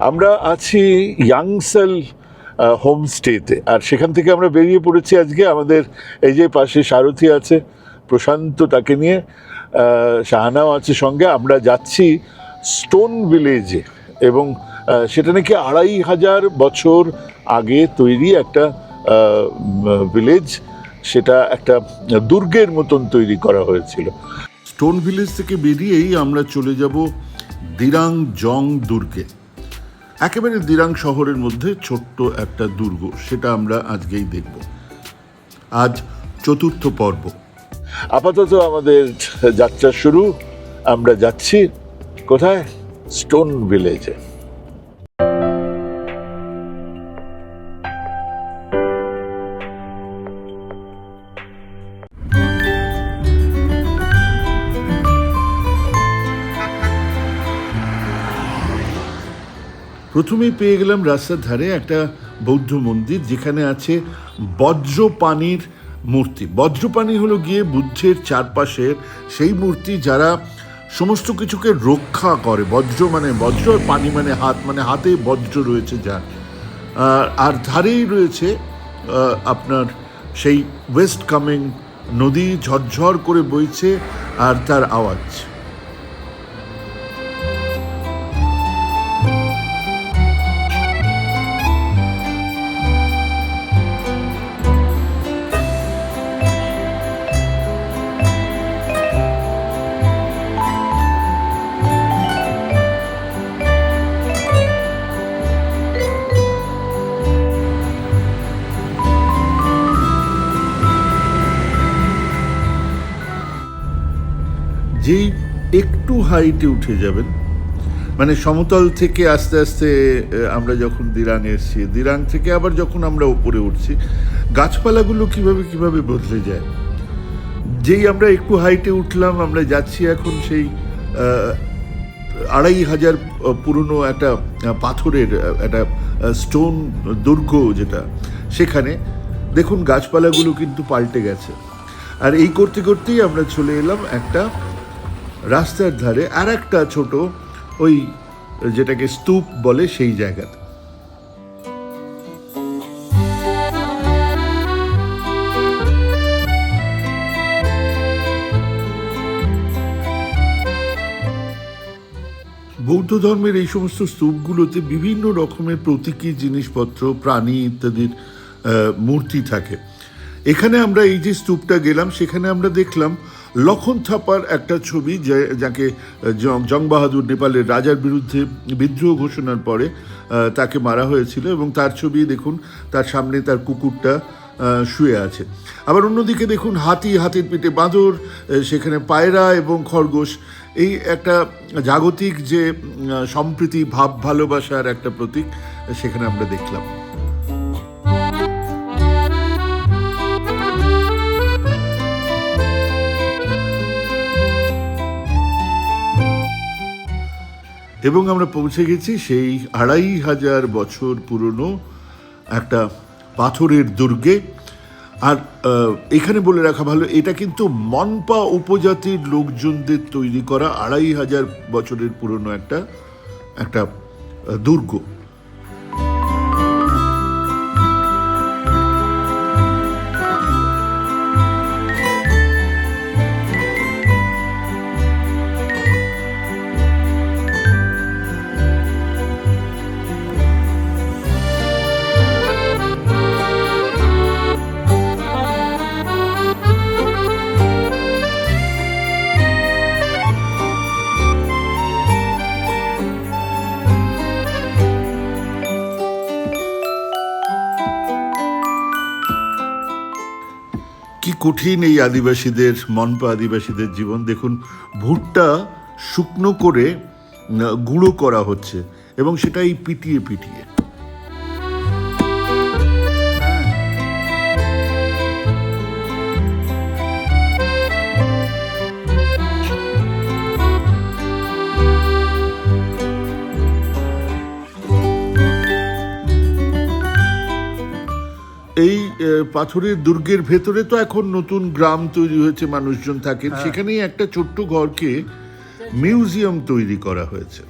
আমরা আছি ইয়াংসেল হোমস্টেতে, আর সেখান থেকে আমরা বেরিয়ে পড়েছি আজকে। আমাদের এই যে পাশে সারথি আছে প্রশান্ত, তাকে নিয়ে শাহানাও আছে সঙ্গে। আমরা যাচ্ছি স্টোন ভিলেজে, এবং সেটা নাকি 2500 বছর আগে তৈরি একটা ভিলেজ। সেটা একটা দুর্গের মতন তৈরি করা হয়েছিল। স্টোন ভিলেজ থেকে বেরিয়েই আমরা চলে যাব দিরাং জং দুর্গে। একেবারে দিরাং শহরের মধ্যে ছোট্ট একটা দুর্গ, সেটা আমরা আজকেই দেখব। আজ 4র্থ পর্ব। আপাতত আমাদের যাত্রা শুরু। আমরা যাচ্ছি কোথায়? স্টোন ভিলেজে। প্রথমেই পেয়ে গেলাম রাস্তার ধারে একটা বৌদ্ধ মন্দির, যেখানে আছে বজ্রপাণির মূর্তি। বজ্রপাণি হলো গিয়ে বুদ্ধের চারপাশের সেই মূর্তি যারা সমস্ত কিছুকে রক্ষা করে। বজ্র মানে বজ্র, আর পানি মানে হাত, মানে হাতে বজ্র রয়েছে যার। আর ধারেই রয়েছে আপনার সেই ওয়েস্ট কামিং নদী, ঝরঝর করে বইছে আর তার আওয়াজ। যেই একটু হাইটে উঠে যাবেন, মানে সমতল থেকে আস্তে আস্তে আমরা যখন দিরাং এসছি, দিরাং থেকে আবার যখন আমরা উপরে উঠছি, গাছপালাগুলো কিভাবে বদলে যায়। যেই আমরা একটু হাইটে উঠলাম, আমরা যাচ্ছি এখন সেই 2500 পুরনো একটা পাথরের একটা স্টোন দুর্গ, যেটা সেখানে দেখুন গাছপালাগুলো কিন্তু পাল্টে গেছে। আর এই করতে করতেই আমরা চলে এলাম একটা রাস্তার ধারে আর একটা ছোট, ওই যেটাকে স্তূপ বলে, সেই জায়গাতে। বৌদ্ধ ধর্মের এই সমস্ত স্তূপগুলোতে বিভিন্ন রকমের প্রতীকী জিনিসপত্র, প্রাণী ইত্যাদির মূর্তি থাকে। এখানে আমরা এই যে স্তূপটা গেলাম, সেখানে আমরা দেখলাম লক্ষণ থাপার একটা ছবি, যাকে জং বাহাদুর, নেপালের রাজার বিরুদ্ধে বিদ্রোহ ঘোষণার পরে তাকে মারা হয়েছিল, এবং তার ছবি দেখুন, তার সামনে তার কুকুরটা শুয়ে আছে। আবার অন্যদিকে দেখুন হাতি, হাতির পিঠে বাঁদর, সেখানে পায়রা এবং খরগোশ। এই একটা জাগতিক যে সম্প্রীতি, ভাব, ভালোবাসার একটা প্রতীক সেখানে আমরা দেখলাম। এবং আমরা পৌঁছে গেছি সেই 2500 বছর পুরনো একটা পাথরের দুর্গে। আর এখানে বলে রাখা ভালো, এটা কিন্তু মনপা উপজাতির লোকজনদের তৈরি করা 2500 বছরের পুরনো একটা দুর্গ। কি কঠিন এই আদিবাসীদের, মনপা আদিবাসীদের জীবন। দেখুন, ভুট্টা শুকনো করে গুঁড়ো করা হচ্ছে, এবং সেটাই পিটিয়ে পিটিয়ে। এই পাথরের দুর্গের ভেতরে তো এখন নতুন গ্রাম তৈরি হয়েছে, মানুষজন থাকেন সেখানেই। একটা ছোট্ট ঘরকে মিউজিয়াম তৈরি করা হয়েছে।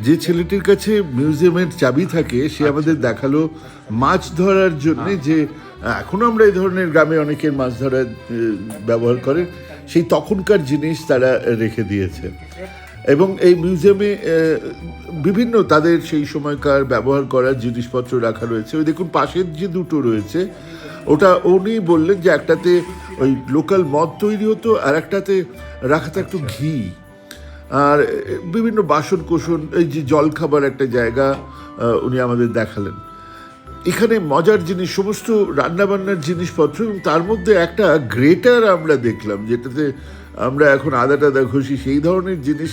যে ছেলেটির কাছে মিউজিয়ামের চাবি থাকে সে আমাদের দেখালো মাছ ধরার জন্য, যে এখনো আমরা এই ধরনের গ্রামে অনেকের মাছ ধরার ব্যবহার করে, সেই তখনকার জিনিস তারা রেখে দিয়েছে। এবং এই মিউজিয়ামে বিভিন্ন তাদের সেই সময়কার ব্যবহার করার জিনিসপত্র রাখা রয়েছে। ওই দেখুন পাশের যে দুটো রয়েছে, ওটা উনি বললেন যে একটাতে ওই লোকাল মদ তৈরি হতো, আর একটাতে রাখা থাকতো ঘি, আর বিভিন্ন বাসন কোসন, এই যে জলখাবার একটা জায়গা উনি আমাদের দেখালেন। এখানে মজার জিনিস সমস্ত রান্নাবান্নার জিনিসপত্র, এবং তার মধ্যে একটা গ্রেটার আমরা দেখলাম, যেটাতে আমরা এখন আদা টাদা ঘষি, সেই ধরনের জিনিস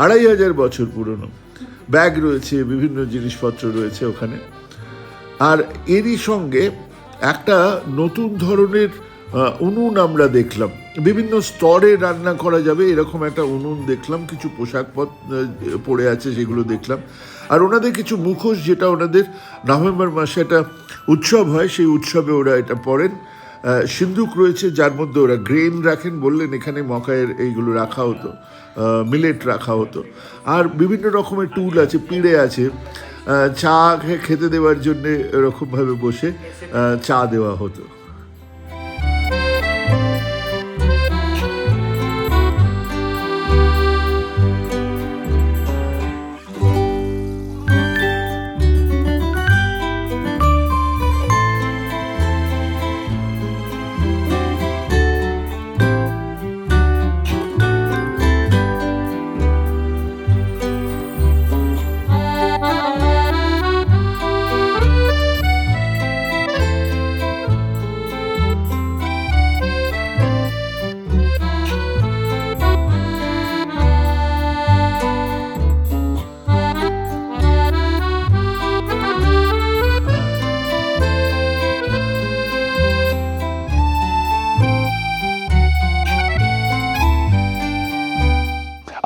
2500 বছর পুরনো। ব্যাগ রয়েছে, বিভিন্ন জিনিসপত্র রয়েছে ওখানে। আর এরই সঙ্গে একটা নতুন ধরনের উনুন আমরা দেখলাম, বিভিন্ন স্তরে রান্না করা যাবে এরকম একটা উনুন দেখলাম। কিছু পোশাক পরে আছে সেগুলো দেখলাম। আর ওনাদের কিছু মুখোশ, যেটা ওনাদের নভেম্বর মাসে একটা উৎসব হয়, সেই উৎসবে ওরা এটা পরেন। সিন্দুক রয়েছে যার মধ্যে ওরা গ্রেন রাখেন, বললেন এখানে মকাইয়ের এইগুলো রাখা হতো, মিলেট রাখা হতো। আর বিভিন্ন রকমের টুল আছে, পিঁড়ে আছে, চা খেতে দেওয়ার জন্যে এরকমভাবে বসে চা দেওয়া হতো।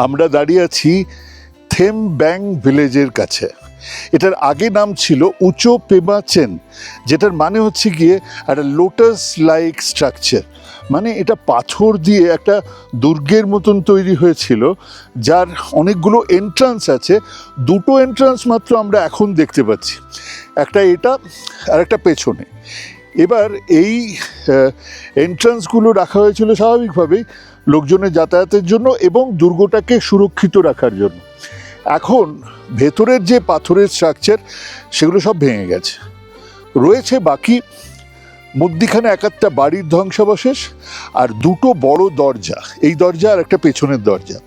আমরা দাঁড়িয়ে আছি থেমব্যাং ভিলেজের কাছে। এটার আগে নাম ছিল উচো পেমা চেন, যেটার মানে হচ্ছে গিয়ে একটা লোটাস লাইক স্ট্রাকচার। মানে এটা পাথর দিয়ে একটা দুর্গের মতন তৈরি হয়েছিল, যার অনেকগুলো এন্ট্রান্স আছে। দুটো এন্ট্রান্স মাত্র আমরা এখন দেখতে পাচ্ছি, একটা এটা আর একটা পেছনে। এবার এই এন্ট্রান্সগুলো রাখা হয়েছিল স্বাভাবিকভাবেই লোকজনের যাতায়াতের জন্য এবং দুর্গটাকে সুরক্ষিত রাখার জন্য। এখন ভেতরের যে পাথরের স্ট্রাকচার সেগুলো সব ভেঙে গেছে, রয়েছে বাকি মধ্যিখানে একটা বাড়ির ধ্বংসাবশেষ আর দুটো বড় দরজা, এই দরজা আর একটা পেছনের দরজা।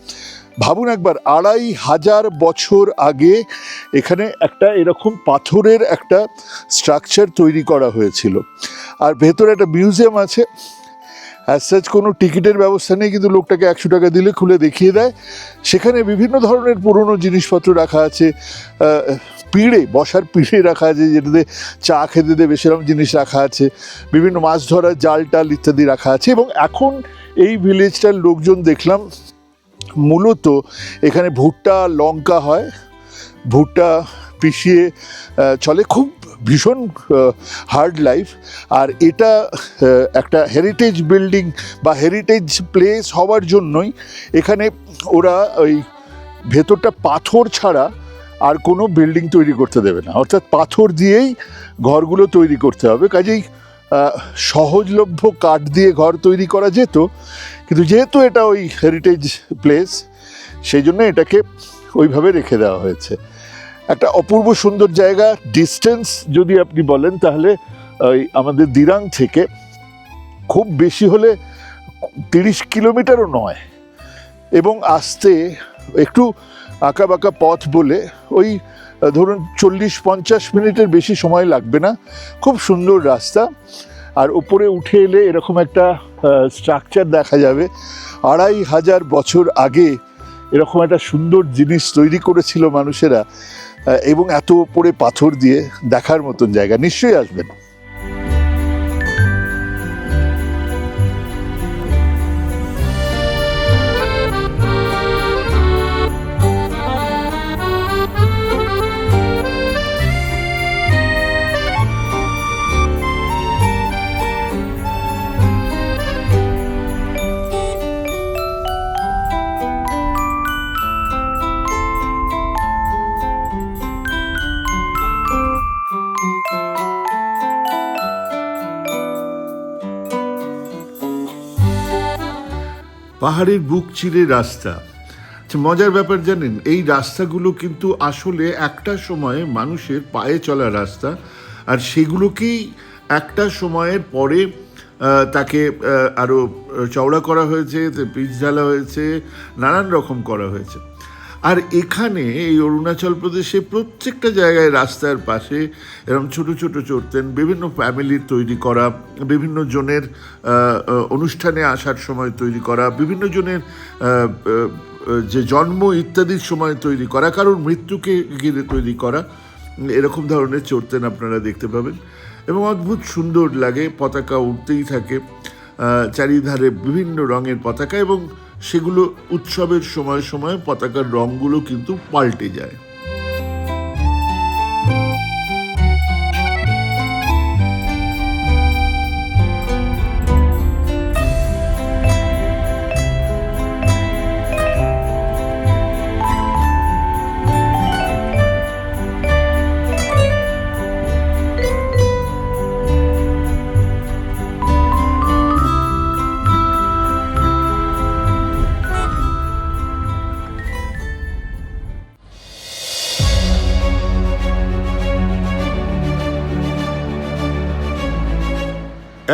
ভাবুন একবার, 2500 বছর আগে এখানে একটা এরকম পাথরের একটা স্ট্রাকচার তৈরি করা হয়েছিল। আর ভেতরে একটা মিউজিয়াম আছে। অ্যাজ সাচ কোনো টিকিটের ব্যবস্থা নেই, কিন্তু লোকটাকে 100 টাকা দিলে খুলে দেখিয়ে দেয়। সেখানে বিভিন্ন ধরনের পুরনো জিনিসপত্র রাখা আছে, পিঁড়ে, বসার পিঁড়ে রাখা আছে, যেটাতে চা খেতে দেবে সেরকম জিনিস রাখা আছে, বিভিন্ন মাছ ধরার জাল টাল ইত্যাদি রাখা আছে। এবং এখন এই ভিলেজটার লোকজন দেখলাম মূলত এখানে ভুট্টা লঙ্কা হয়, ভুট্টা পিষিয়ে চলে, খুব ভীষণ হার্ড লাইফ। আর এটা একটা হেরিটেজ বিল্ডিং বা হেরিটেজ প্লেস হওয়ার জন্যই এখানে ওরা ওই ভেতরটা পাথর ছাড়া আর কোনো বিল্ডিং তৈরি করতে দেবে না, অর্থাৎ পাথর দিয়েই ঘরগুলো তৈরি করতে হবে। কাজেই সহজলভ্য কাঠ দিয়ে ঘর তৈরি করা যেত, কিন্তু যেহেতু এটা ওই হেরিটেজ প্লেস সেই জন্য এটাকে ওইভাবে রেখে দেওয়া হয়েছে। একটা অপূর্ব সুন্দর জায়গা। ডিস্টেন্স যদি আপনি বলেন তাহলে ওই আমাদের দিরাং থেকে খুব বেশি হলে 30 কিলোমিটারও নয়, এবং আসতে একটু আঁকা বাঁকা পথ বলে ওই ধরুন 40-50 মিনিটের বেশি সময় লাগবে না। খুব সুন্দর রাস্তা। আর ওপরে উঠে এলে এরকম একটা স্ট্রাকচার দেখা যাবে। 2500 বছর আগে এরকম একটা সুন্দর জিনিস তৈরি করেছিল মানুষেরা, এবং এত ওপরে পাথর দিয়ে, দেখার মতন জায়গা। নিশ্চয়ই আসবেন। পাহাড়ের বুক চিরে রাস্তা। আচ্ছা, মজার ব্যাপার জানেন, এই রাস্তাগুলো কিন্তু আসলে একটা সময়ে মানুষের পায়ে চলা রাস্তা, আর সেগুলোকেই একটা সময়ের পরে তাকে আরও চওড়া করা হয়েছে, পিচ ঢালা হয়েছে, নানান রকম করা হয়েছে। আর এখানে এই অরুণাচল প্রদেশে প্রত্যেকটা জায়গায় রাস্তার পাশে এরকম ছোট ছোট চড়তেন, বিভিন্ন ফ্যামিলির তৈরি করা, বিভিন্ন জনের অনুষ্ঠানে আসার সময় তৈরি করা, বিভিন্ন জনের যে জন্ম ইত্যাদির সময় তৈরি করা, কারোর মৃত্যুকে ঘিরে তৈরি করা, এরকম ধরনের চড়তেন আপনারা দেখতে পাবেন। এবং অদ্ভুত সুন্দর লাগে, পতাকা উঠতেই থাকে চারিধারে বিভিন্ন রঙের পতাকা, এবং সেগুলো উৎসবের সময় সময় পতাকার রঙগুলো কিন্তু পাল্টে যায়।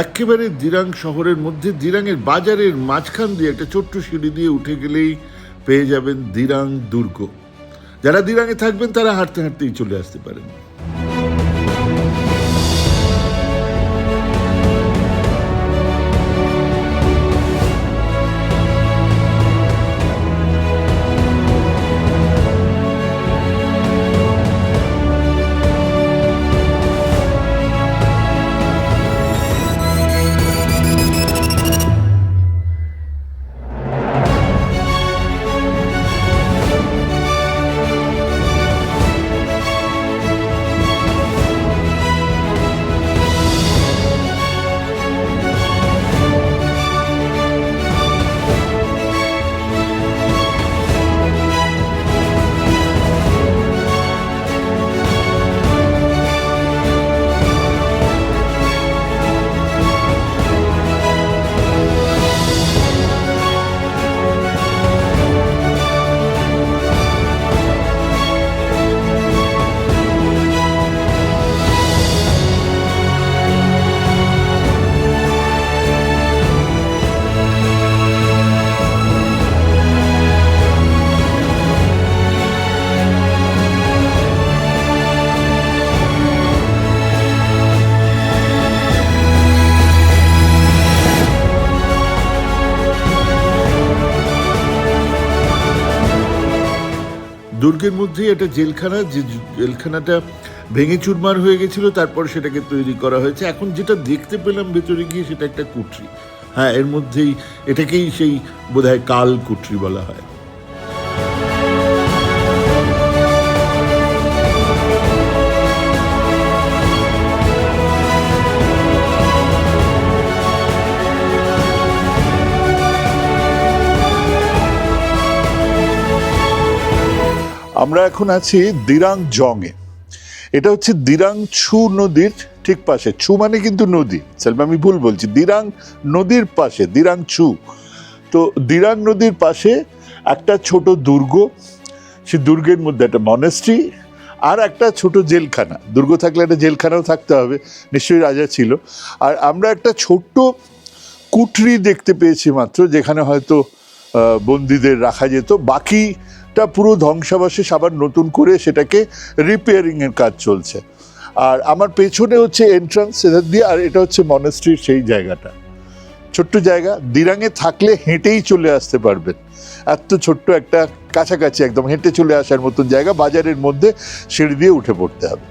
একেবারে দিরাং শহরের মধ্যে, দিরাংয়ের বাজারের মাঝখান দিয়ে একটা ছোট্ট সিঁড়ি দিয়ে উঠে গেলেই পেয়ে যাবেন দিরাং দুর্গ। যারা দিরাংয়ে থাকবেন তারা হাঁটতে হাঁটতেই চলে আসতে পারেন। দুর্গের মধ্যেই একটা জেলখানা, যে জেলখানাটা ভেঙে চুরমার হয়ে গেছিল, তারপর সেটাকে তৈরি করা হয়েছে। এখন যেটা দেখতে পেলাম ভেতরে গিয়ে, সেটা একটা কুঠরি। হ্যাঁ, এর মধ্যেই, এটাকেই সেই বোধহয় কাল কুঠরি বলা হয়। আমরা এখন আছি দিরাং জংয়ে। এটা হচ্ছে দিরাং ছু নদীর ঠিক পাশে। ছু মানে কিন্তু নদী, আমি ভুল বলছি, দিরাং নদীর পাশে দিরাং ছু। তো দিরাং নদীর পাশে একটা ছোট দুর্গ, সেই দুর্গের মধ্যে একটা মনেস্ট্রি আর একটা ছোট জেলখানা। দুর্গ থাকলে একটা জেলখানাও থাকতে হবে, নিশ্চয়ই রাজা ছিল। আর আমরা একটা ছোট্ট কুঠরি দেখতে পেয়েছি মাত্র, যেখানে হয়তো বন্দীদের রাখা যেত। বাকিটা পুরো ধ্বংসাবশেষ, আবার নতুন করে সেটাকে রিপেয়ারিংয়ের কাজ চলছে। আর আমার পেছনে হচ্ছে এন্ট্রান্স এধার দিয়ে, আর এটা হচ্ছে মনেস্ট্রির সেই জায়গাটা। ছোট্ট জায়গা, দিরাংয়ে থাকলে হেঁটেই চলে আসতে পারবেন। এত ছোট্ট একটা, কাছাকাছি একদম হেঁটে চলে আসার মতন জায়গা। বাজারের মধ্যে সিঁড়ি দিয়ে উঠে পড়তে হবে।